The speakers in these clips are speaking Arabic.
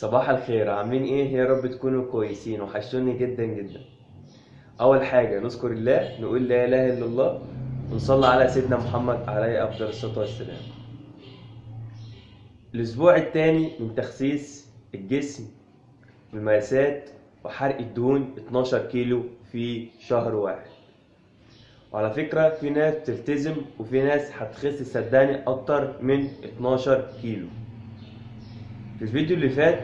صباح الخير، عاملين ايه؟ يا رب تكونوا كويسين، وحشتوني جدا جدا. اول حاجه نذكر الله، نقول لا اله الا الله، ونصلي على سيدنا محمد عليه افضل الصلاه والسلام. الاسبوع الثاني من تخسيس الجسم والمقاسات وحرق الدهون 12 كيلو في شهر واحد. وعلى فكره في ناس تلتزم وفي ناس هتخس صدقني اكتر من 12 كيلو. في الفيديو اللي فات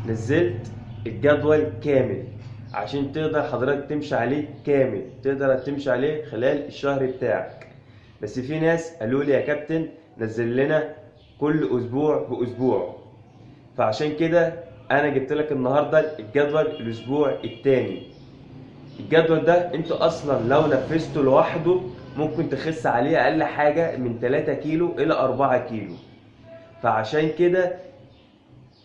نزلت الجدول كامل عشان تقدر حضرتك تمشي عليه كامل، تقدر تمشي عليه خلال الشهر بتاعك. بس في ناس قالوا لي يا كابتن نزل لنا كل اسبوع باسبوع، فعشان كده انا جبت لك النهارده الجدول الاسبوع الثاني. الجدول ده انت اصلا لو نفذته لوحده ممكن تخس عليه اقل حاجه من 3 كيلو الى 4 كيلو. فعشان كده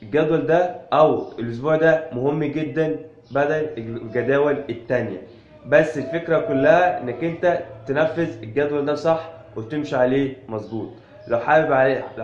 الجدول ده او الاسبوع ده مهم جدا بدل الجداول التانية. بس الفكرة كلها انك انت تنفذ الجدول ده صح وتمشي عليه مظبوط. لو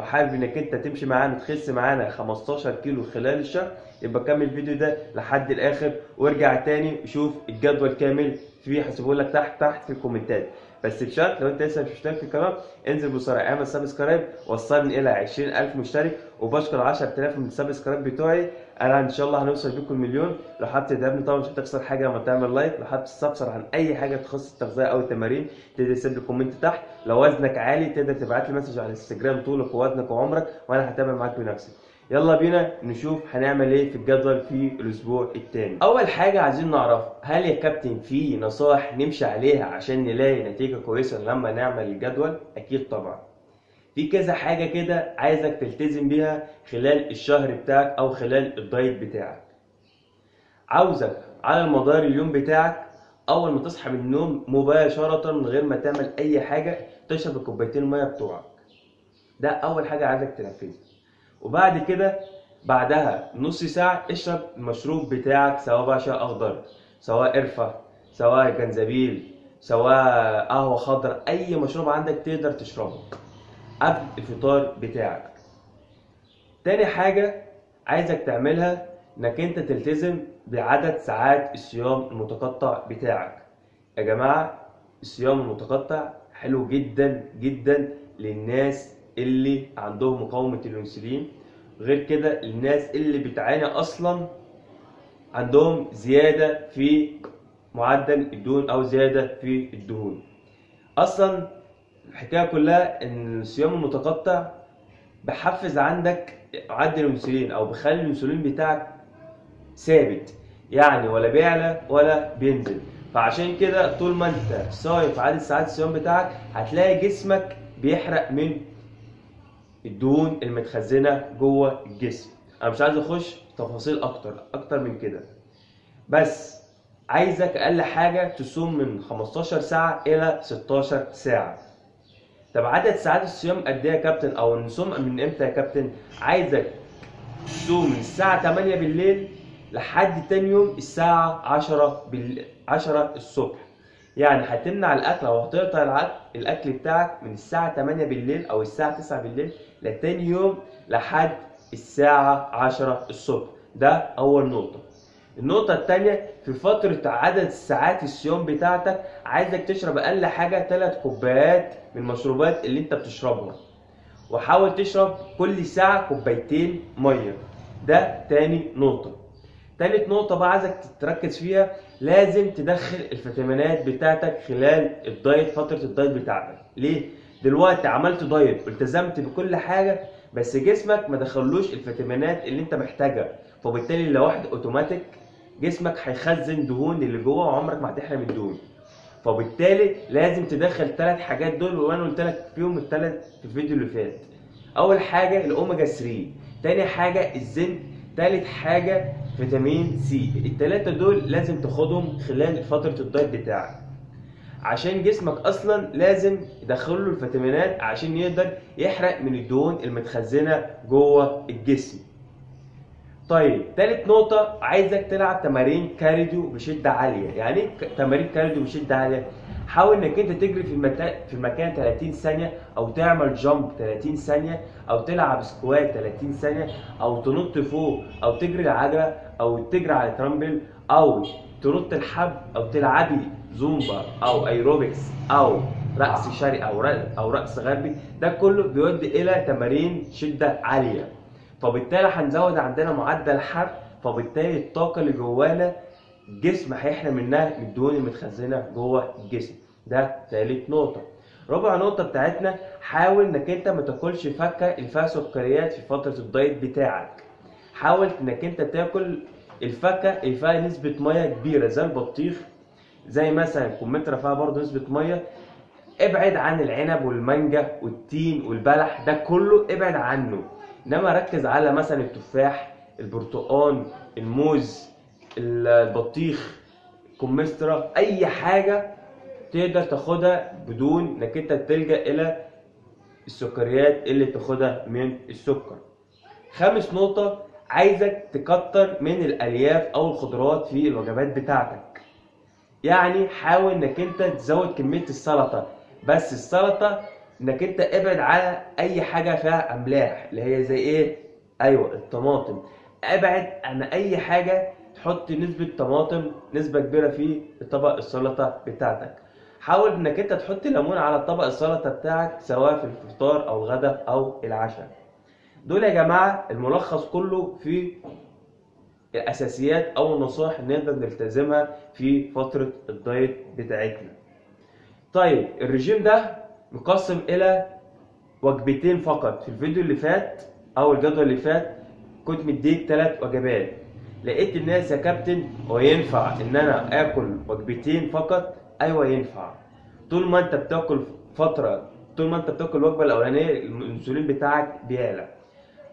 حابب انك انت تمشي معانا تخس معانا 15 كيلو خلال الشهر، يبقى كمل الفيديو ده لحد الاخر وارجع تاني شوف الجدول كامل، فيه هسيبهولك تحت في الكومنتات. بس بشرط لو انت لسه مش مشترك في القناه انزل بسرعه اعمل سبسكرايب، وصلني الى 20,000 مشترك، وبشكر 10,000 من السبسكرايب بتوعي. انا ان شاء الله هنوصل بيكم المليون. لو حابب تدعمني طبعا مش هتخسر حاجه لما تعمل لايك. لو حابب تستفسر عن اي حاجه تخص التغذيه او التمارين تقدر تسيب لي كومنت تحت. لو وزنك عالي تقدر تبعت لي مسج على الانستجرام طولك ووزنك وعمرك وانا هتابع معاك بنفسي. يلا بينا نشوف هنعمل ايه في الجدول في الاسبوع الثاني. اول حاجه عايزين نعرف، هل يا كابتن في نصائح نمشي عليها عشان نلاقي نتيجه كويسه لما نعمل الجدول؟ اكيد طبعا في كذا حاجه كده عايزك تلتزم بيها خلال الشهر بتاعك او خلال الدايت بتاعك. عاوزك على مدار اليوم بتاعك اول ما تصحى من النوم مباشره من غير ما تعمل اي حاجه تشرب الكوبايتين الميه بتوعك. ده اول حاجه عايزك تنفذها. وبعد كده بعدها نص ساعة اشرب المشروب بتاعك، سواء بقى شاي اخضر، سواء قرفة، سواء جنزبيل، سواء قهوة خضر، اي مشروب عندك تقدر تشربه قبل الفطار بتاعك. تاني حاجة عايزك تعملها انك انت تلتزم بعدد ساعات الصيام المتقطع بتاعك. يا جماعة الصيام المتقطع حلو جدا جدا للناس اللي عندهم مقاومة الانسولين، غير كده الناس اللي بتعاني اصلا عندهم زيادة في معدل الدهون او زيادة في الدهون. اصلا الحكاية كلها ان الصيام المتقطع بحفز عندك معدل الانسولين او بخلي الانسولين بتاعك ثابت، يعني ولا بيعلى ولا بينزل. فعشان كده طول ما انت صايم في عدد ساعات الصيام بتاعك هتلاقي جسمك بيحرق من الدهون المتخزنه جوه الجسم. انا مش عايز اخش في تفاصيل اكتر من كده، بس عايزك اقل حاجه تصوم من 15 ساعه الى 16 ساعه. طب عدد ساعات الصيام قد ايه يا كابتن، او نصوم من امتى يا كابتن؟ عايزك تصوم من الساعه 8 بالليل لحد تاني يوم الساعه 10 الصبح. يعني هتمنع الاكل او هتقطع الاكل بتاعك من الساعه 8 بالليل او الساعه 9 بالليل لتاني يوم لحد الساعه 10 الصبح. ده اول نقطه. النقطه الثانيه، في فتره عدد ساعات الصيام بتاعتك عايزك تشرب اقل حاجه 3 كوبايات من المشروبات اللي انت بتشربها، وحاول تشرب كل ساعه كوبايتين ميه. ده تاني نقطه. تالت نقطة بقى عايزك تركز فيها، لازم تدخل الفيتامينات بتاعتك خلال الدايت، فترة الدايت بتاعتك. ليه؟ دلوقتي عملت دايت والتزمت بكل حاجة بس جسمك ما دخلوش الفيتامينات اللي انت محتاجها، فبالتالي لوحده اوتوماتيك جسمك هيخزن دهون اللي جوه وعمرك ما هتحرم الدهون. فبالتالي لازم تدخل 3 حاجات دول، وانا قلت لك فيهم الثلاث في الفيديو اللي فات. اول حاجة الاوميجا 3، تاني حاجة الزنك، تالت حاجة فيتامين سي. التلاتة دول لازم تاخدهم خلال فترة الدايت بتاعك عشان جسمك اصلا لازم يدخله الفيتامينات عشان يقدر يحرق من الدهون المتخزنة جوه الجسم. طيب تالت نقطة، عايزك تلعب تمارين كارديو بشدة عالية. يعني ايه تمارين كارديو بشدة عالية؟ حاول انك انت تجري في المكان 30 ثانية، او تعمل جامب 30 ثانية، او تلعب سكوات 30 ثانية، او تنط فوق، او تجري العجلة، او تجري على ترامبل، او تنط الحبل، او تلعبي زومبا او ايروبكس او رقص شرقي او رقص غربي. ده كله بيؤدي الى تمارين شدة عالية، فبالتالي هنزود عندنا معدل حرق، فبالتالي الطاقة اللي جوانا الجسم هيحرم منها من الدهون المتخزنة جوه الجسم. ده تالت نقطة. رابع نقطة بتاعتنا، حاول انك انت ما تاكلش فاكهة اللي فيها سكريات في فترة الدايت بتاعك. حاول انك انت تاكل الفاكهة اللي فيها نسبة مية كبيرة زي البطيخ، زي مثلا الكمثرى فيها برضه نسبة مية. ابعد عن العنب والمانجا والتين والبلح، ده كله ابعد عنه. انما ركز على مثلا التفاح، البرتقال، الموز، البطيخ، الكمثرى، اي حاجه تقدر تاخدها بدون انك انت تلجا الى السكريات اللي تاخدها من السكر. خامس نقطه، عايزك تكتر من الالياف او الخضروات في الوجبات بتاعتك. يعني حاول انك انت تزود كميه السلطه، بس السلطه انك انت ابعد على اي حاجه فيها املاح، اللي هي زي ايه؟ ايوه الطماطم. ابعد عن اي حاجه تحط نسبه طماطم نسبه كبيره في طبق السلطه بتاعتك. حاول انك انت تحط ليمون على طبق السلطه بتاعك، سواء في الفطار او الغداء او العشاء. دول يا جماعه الملخص كله في الاساسيات او النصائح اللي نقدر نلتزمها في فتره الدايت بتاعتنا. طيب الرجيم ده مقسم الى وجبتين فقط. في الفيديو اللي فات او الجدول اللي فات كنت مديك 3 وجبات. لقيت الناس يا كابتن هو ينفع ان انا اكل وجبتين فقط؟ ايوه ينفع. طول ما انت بتاكل طول ما انت بتاكل الوجبه الاولانيه الانسولين بتاعك بيعلى.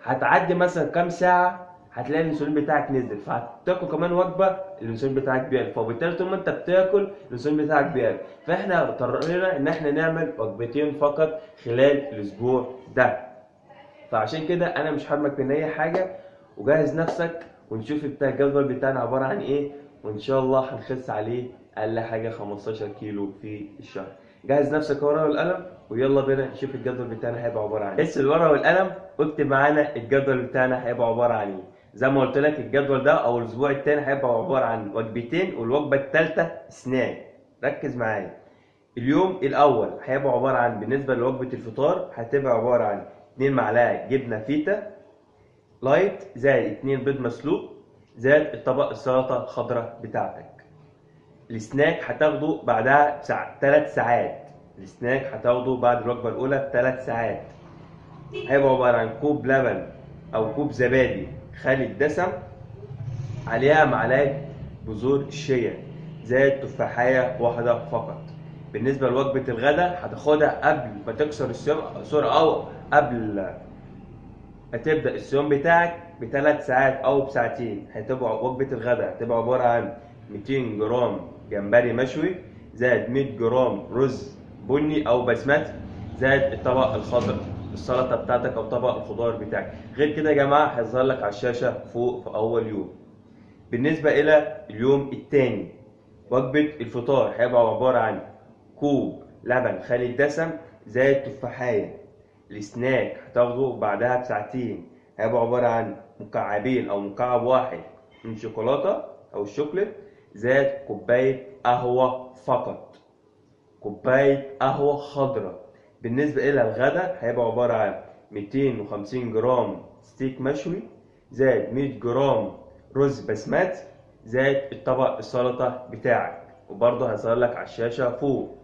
هتعدي مثلا كام ساعه هتلاقي الانسولين بتاعك نزل، فهتاكل كمان وجبه الانسولين بتاعك بيعلى، فبالتالي طول ما انت بتاكل الانسولين بتاعك بيعلى. فاحنا اضطرينا ان احنا نعمل وجبتين فقط خلال الاسبوع ده. فعشان كده انا مش حرمك من اي حاجه، وجهز نفسك ونشوف بتاع الجدول بتاعنا عباره عن ايه، وان شاء الله هنخس عليه اقل حاجه 15 كيلو في الشهر. جهز نفسك ورقه والقلم ويلا بينا نشوف الجدول بتاعنا هيبقى عباره عن ايه. بس الورقه والقلم واكتب معانا الجدول بتاعنا هيبقى عباره عن ايه. زي ما قلت لك الجدول ده او الاسبوع الثاني هيبقى عباره عن وجبتين، والوجبه الثالثه سناك. ركز معايا. اليوم الاول هيبقى عباره عن، بالنسبه لوجبه الفطار هتبقى عباره عن 2 معلقه جبنه فيتا لايت، زائد 2 بيض مسلوق، زائد الطبق السلطه الخضراء بتاعتك. السناك هتاخده بعدها 3 ساعات. السناك هتاخده بعد الوجبه الاولى ب3 ساعات. هيبقى عباره عن كوب لبن او كوب زبادي خالي الدسم، عليها معلقه بذور الشيا، زائد تفاحيه واحده فقط. بالنسبه لوجبه الغداء هتاخدها قبل ما تكسر الصيام، او قبل ما تبدا الصيام بتاعك ب3 ساعات او بساعتين. هتبقى وجبه الغداء هتبقى عباره عن 200 جرام جمبري مشوي، زائد 100 جرام رز بني او بسمتي، زائد الطبق الخضر السلطه بتاعتك او طبق الخضار بتاعك. غير كده يا جماعه هيظهر لك على الشاشه فوق في اول يوم. بالنسبه الى اليوم الثاني، وجبه الفطار هيبقى عباره عن كوب لبن خالي الدسم، زائد تفاحيه. السناك هتاخده بعدها بساعتين، هيبقى عباره عن مكعبين او مكعب واحد من شوكولاته او الشوكليت، زائد كوبايه قهوه فقط، كوبايه قهوه خضراء. بالنسبه الى الغداء هيبقى عباره عن 250 جرام ستيك مشوي، زائد 100 جرام رز بسمتي، زائد الطبق السلطه بتاعك، وبرضه هيظهر لك على الشاشه فوق.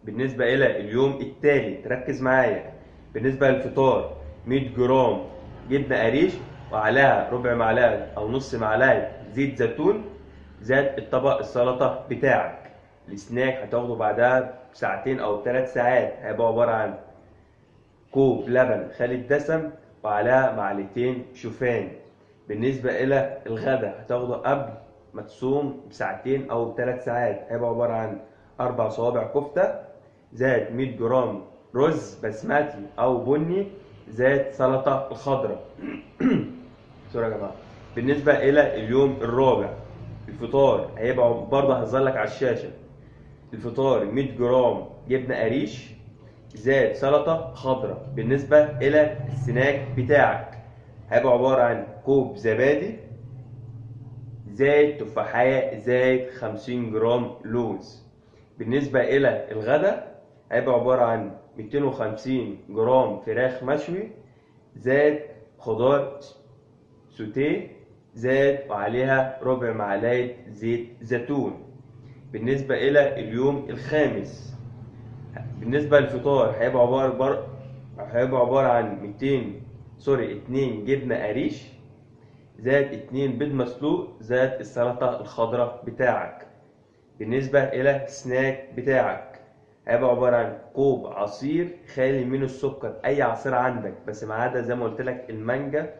بالنسبه الى اليوم الثالث ركز معايا. بالنسبه للفطار 100 جرام جبنه قريش، وعليها ربع معلقه او نص معلقه زيت زيتون، زائد الطبق السلطه بتاعك. السناك هتاخده بعدها بساعتين او ب3 ساعات، هيبقى عباره عن كوب لبن خالي الدسم وعليها معلقتين شوفان. بالنسبه الى الغداء هتاخده قبل ما تصوم بساعتين او ب3 ساعات، هيبقى عباره عن 4 صوابع كفته، زائد 100 جرام رز بسمتي او بني، زائد سلطه الخضراء. سوري يا جماعه. بالنسبة إلى اليوم الرابع، الفطار هيبقى برضه هظهر لك على الشاشة. الفطار 100 جرام جبنة قريش زائد سلطة خضراء. بالنسبة إلى السناك بتاعك هيبقى عبارة عن كوب زبادي زائد تفاحية زائد 50 جرام لوز. بالنسبة إلى الغدا هيبقى عبارة عن 250 جرام فراخ مشوي زائد خضار سوتيه زائد وعليها ربع معلقة زيت زيتون. بالنسبة إلى اليوم الخامس، بالنسبة للفطار هيبقى عبارة عن 2 جبنة قريش زائد 2 بيض مسلوق زائد السلطة الخضراء بتاعك. بالنسبة إلى السناك بتاعك هيبقى عبارة عن كوب عصير خالي من السكر، أي عصير عندك بس ما عدا زي ما قلت لك المانجا،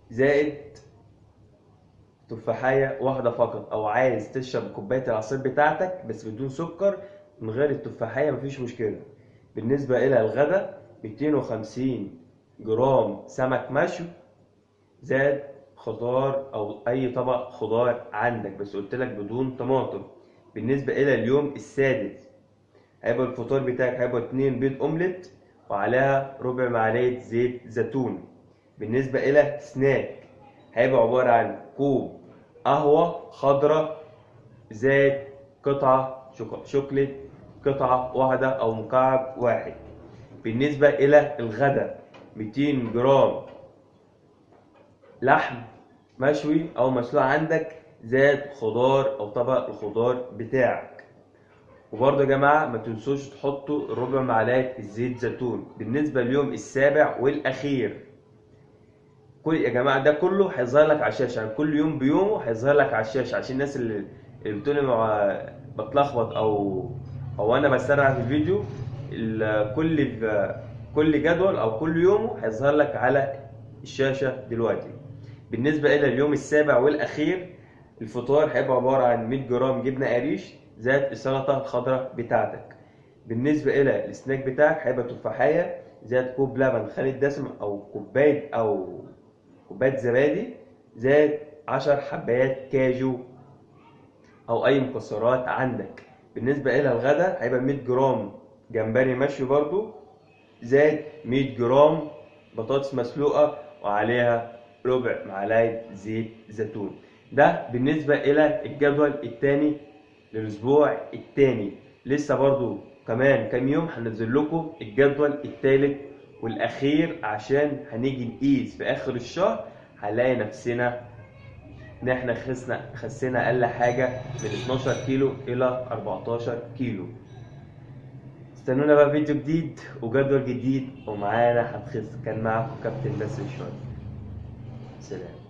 زائد تفاحية واحدة فقط. أو عايز تشرب كوباية العصير بتاعتك بس بدون سكر من غير التفاحية مفيش مشكلة. بالنسبة إلى الغدا 250 جرام سمك مشوي زائد خضار أو أي طبق خضار عندك بس قلت لك بدون طماطم. بالنسبة إلى اليوم السادس هيبقى الفطار بتاعك هيبقى 2 بيض أومليت وعليها ربع معلقة زيت زيتون. بالنسبة إلى سناك هيبقى عبارة عن كوب قهوة خضراء زائد قطعة شوكليت، قطعة واحدة أو مكعب واحد. بالنسبة إلى الغدا 200 جرام لحم مشوي أو مسلوق عندك زائد خضار أو طبق الخضار بتاعك. وبرضه يا جماعة ما تنسوش تحطوا ربع معلقة الزيت زيتون. بالنسبة لليوم السابع والأخير، كل يا جماعة ده كله هيظهر لك على الشاشة، يعني كل يوم بيومه هيظهر لك على الشاشة عشان الناس اللي بتقول لي بتلخبط أو أنا بسرع في الفيديو. كل جدول أو كل يومه هيظهر لك على الشاشة دلوقتي. بالنسبة إلى اليوم السابع والأخير، الفطار هيبقى عبارة عن 100 جرام جبنة قريش زائد السلطة الخضراء بتاعتك. بالنسبة إلى السناك بتاعك هيبقى تفاحية زائد كوب لبن خالي الدسم أو كوباية زبادي زائد 10 حبات كاجو أو أي مكسرات عندك. بالنسبة إلى الغدا هيبقى 100 جرام جمبري مشوي برضو زائد 100 جرام بطاطس مسلوقة وعليها ربع معلقة زيت زيتون. ده بالنسبة إلى الجدول الثاني للأسبوع الثاني. لسه برضو كمان كام يوم هنزل لكم الجدول الثالث والأخير عشان هنيجي نقيس في آخر الشهر هنلاقي نفسنا إن إحنا خسينا أقل حاجة من 12 كيلو إلى 14 كيلو. استنونا بقى فيديو جديد وجدول جديد ومعانا هنخس. كان معاكم كابتن باسل شوية. سلام.